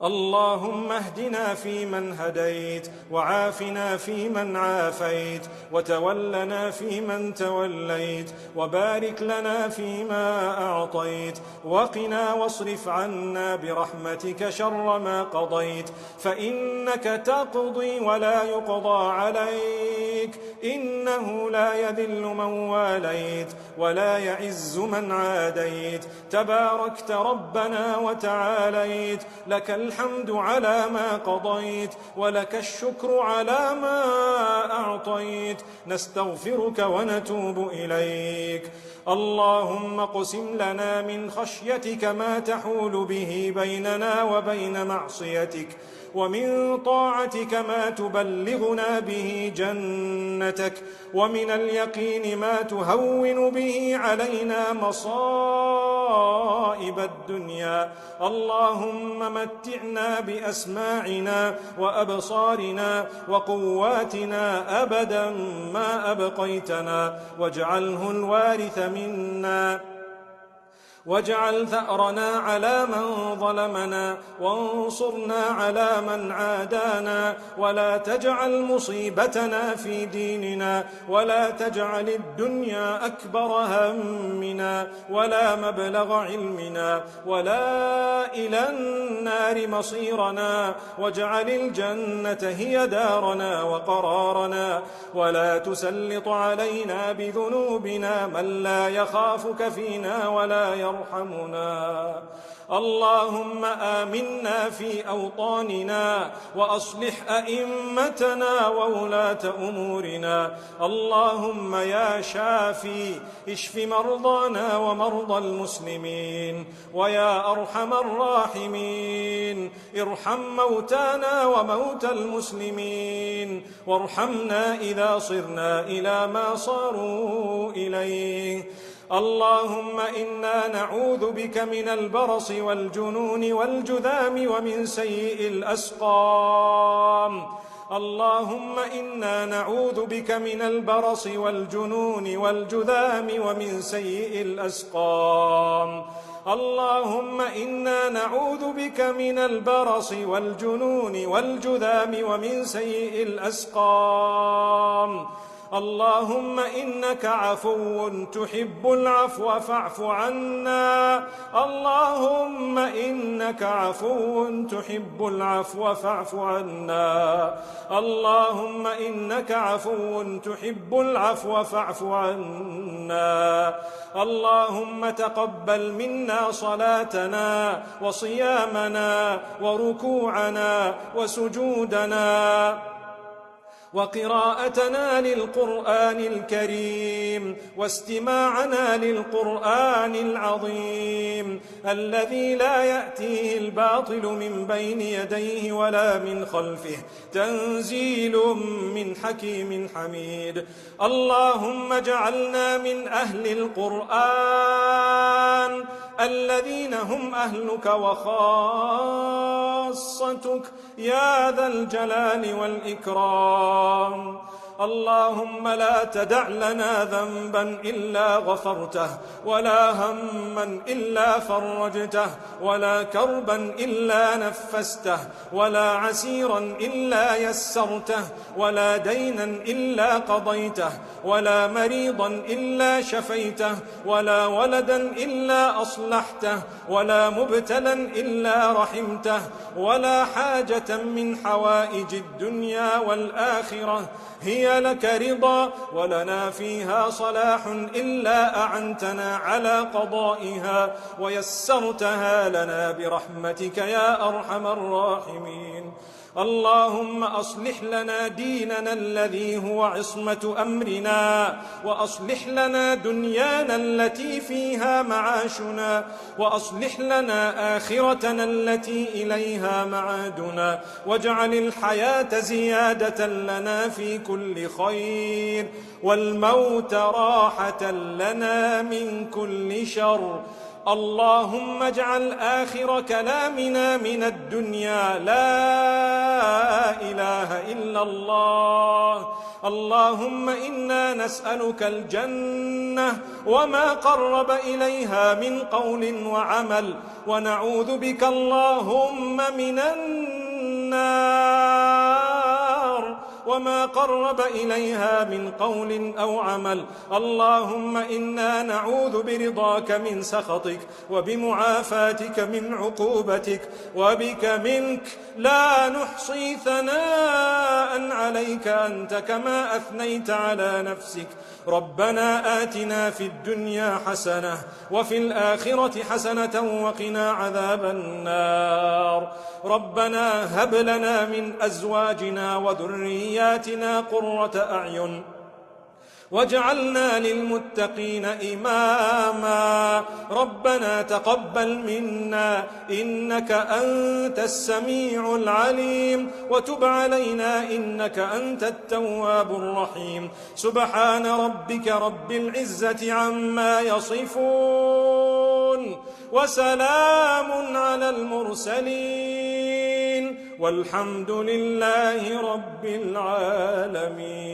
اللهم اهدنا فيمن هديت، وعافنا فيمن عافيت، وتولنا فيمن توليت، وبارك لنا فيما أعطيت، وقنا واصرف عنا برحمتك شر ما قضيت، فإنك تقضي ولا يقضى عليك، إنه لا يذل من واليت ولا يعز من عاديت، تباركت ربنا وتعاليت، لك الحمد على ما قضيت، ولك الشكر على ما أعطيت، نستغفرك ونتوب إليك. اللهم اقسم لنا من خشيتك ما تحول به بيننا وبين معصيتك، ومن طاعتك ما تبلغنا به جنتك، ومن اليقين ما تهون به علينا مصائب الدنيا. اللهم متعنا بأسماعنا وأبصارنا وقواتنا أبدا ما أبقيتنا، واجعله الوارث منا، واجعل ثأرنا على من ظلمنا، وانصرنا على من عادانا، ولا تجعل مصيبتنا في ديننا، ولا تجعل الدنيا أكبر همنا ولا مبلغ علمنا، ولا إلى النار مصيرنا، واجعل الجنة هي دارنا وقرارنا، ولا تسلط علينا بذنوبنا من لا يخافك فينا ولا يرحمنا. اللهم آمنا في أوطاننا، وأصلح أئمتنا وولاة أمورنا. اللهم يا شافي اشف مرضانا ومرضى المسلمين، ويا أرحم الراحمين ارحم موتانا وموتى المسلمين، وارحمنا إذا صرنا إلى ما صاروا إليه. اللهم إنا نعوذ بك من البرص والجنون والجذام ومن سيء الأسقام. اللهم إنا نعوذ بك من البرص والجنون والجذام ومن سيء الأسقام. اللهم إنا نعوذ بك من البرص والجنون والجذام ومن سيء الأسقام. اللهم إنك عفو تحب العفو فاعف عنا. اللهم إنك عفو تحب العفو فاعف عنا. اللهم إنك عفو تحب العفو فاعف عنا. اللهم تقبل منا صلاتنا وصيامنا وركوعنا وسجودنا وقراءتنا للقرآن الكريم واستماعنا للقرآن العظيم الذي لا يأتيه الباطل من بين يديه ولا من خلفه، تنزيل من حكيم حميد. اللهم اجعلنا من أهل القرآن الذين هم أهلك وخاصتك يا ذا الجلال والإكرام. اللهم لا تدع لنا ذنبا إلا غفرته، ولا هما إلا فرجته، ولا كربا إلا نفسته، ولا عسيرا إلا يسرته، ولا دينا إلا قضيته، ولا مريضا إلا شفيته، ولا ولدا إلا أصلحته، ولا مبتلا إلا رحمته، ولا حاجة من حوائج الدنيا والآخرة هي لك رضا ولنا فيها صلاح إلا أعنتنا على قضائها ويسرتها لنا برحمتك يا أرحم الراحمين. اللهم أصلح لنا ديننا الذي هو عصمة أمرنا، وأصلح لنا دنيانا التي فيها معاشنا، وأصلح لنا آخرتنا التي إليها معادنا، واجعل الحياة زيادة لنا في كل خير، والموت راحة لنا من كل شر. اللهم اجعل آخر كلامنا من الدنيا لا إله إلا الله. اللهم إنا نسألك الجنة وما قرب إليها من قول وعمل، ونعوذ بك اللهم من النار وما قرب إليها من قول أو عمل. اللهم إنا نعوذ برضاك من سخطك، وبمعافاتك من عقوبتك، وبك منك لا نحصي ثناء عليك أنت كما أثنيت على نفسك. ربنا آتنا في الدنيا حسنة وفي الآخرة حسنة وقنا عذاب النار. ربنا هب لنا من أزواجنا وذرياتنا قرة أعين واجعلنا للمتقين إماما. ربنا تقبل منا إنك أنت السميع العليم، وتب علينا إنك أنت التواب الرحيم. سبحان ربك رب العزة عما يصفون، وسلام على المرسلين، والحمد لله رب العالمين.